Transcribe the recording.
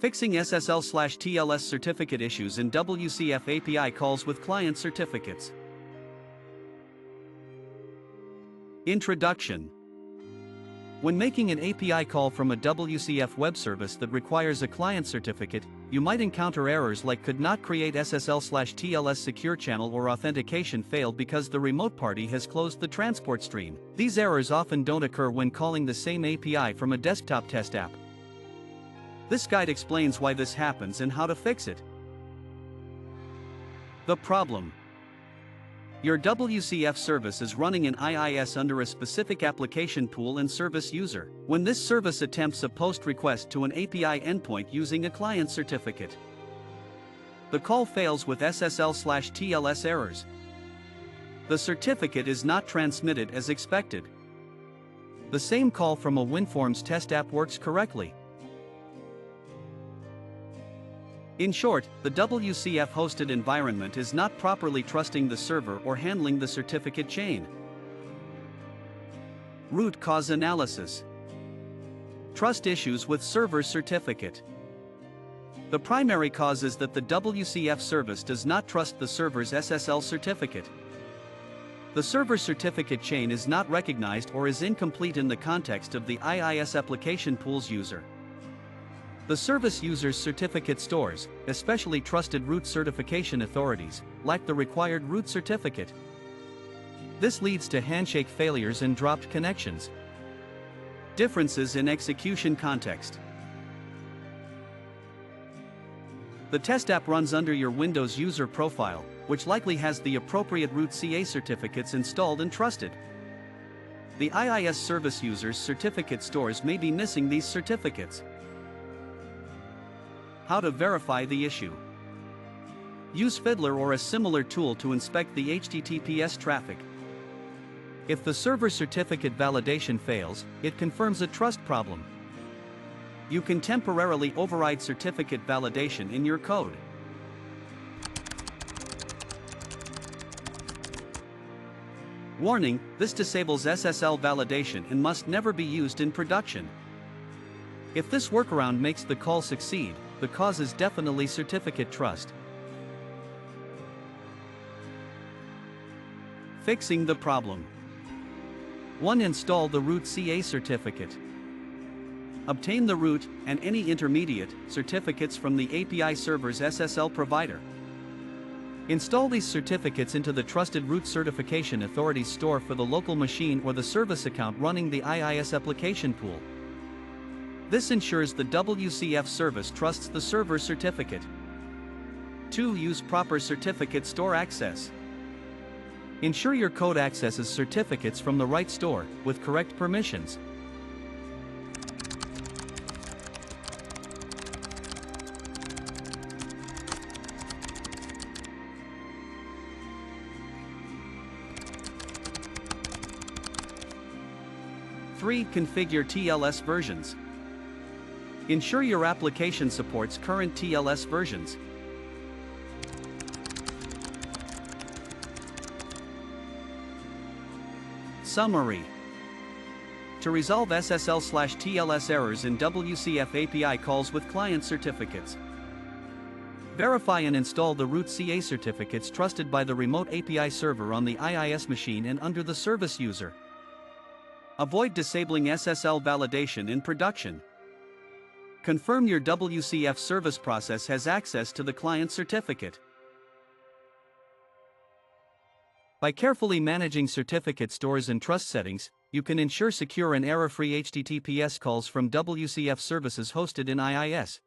Fixing SSL/TLS certificate issues in WCF API calls with client certificates. Introduction. When making an API call from a WCF web service that requires a client certificate, you might encounter errors like could not create SSL/TLS secure channel or authentication failed because the remote party has closed the transport stream. These errors often don't occur when calling the same API from a desktop test app. This guide explains why this happens and how to fix it. The problem. Your WCF service is running an IIS under a specific application pool and service user. When this service attempts a POST request to an API endpoint using a client certificate, the call fails with SSL/TLS errors. The certificate is not transmitted as expected. The same call from a WinForms test app works correctly. In short, the WCF hosted environment is not properly trusting the server or handling the certificate chain. Root cause analysis. Trust issues with server certificate. The primary cause is that the WCF service does not trust the server's SSL certificate. The server certificate chain is not recognized or is incomplete in the context of the IIS application pool's user. The service user's certificate stores, especially trusted root certification authorities, lack the required root certificate. This leads to handshake failures and dropped connections. Differences in execution context. The test app runs under your Windows user profile, which likely has the appropriate root CA certificates installed and trusted. The IIS service user's certificate stores may be missing these certificates. How to verify the issue. Use Fiddler or a similar tool to inspect the HTTPS traffic. If the server certificate validation fails, it confirms a trust problem. You can temporarily override certificate validation in your code. Warning: this disables SSL validation and must never be used in production. If this workaround makes the call succeed, the cause is definitely certificate trust. Fixing the problem. 1. Install the root CA certificate. Obtain the root and any intermediate certificates from the API server's SSL provider. Install these certificates into the Trusted Root Certification Authority's store for the local machine or the service account running the IIS application pool. This ensures the WCF service trusts the server certificate. 2. Use proper certificate store access. Ensure your code accesses certificates from the right store, with correct permissions. Three. Configure TLS versions. Ensure your application supports current TLS versions. Summary. To resolve SSL/TLS errors in WCF API calls with client certificates, verify and install the root CA certificates trusted by the remote API server on the IIS machine and under the service user. Avoid disabling SSL validation in production. Confirm your WCF service process has access to the client certificate. By carefully managing certificate stores and trust settings, you can ensure secure and error-free HTTPS calls from WCF services hosted in IIS.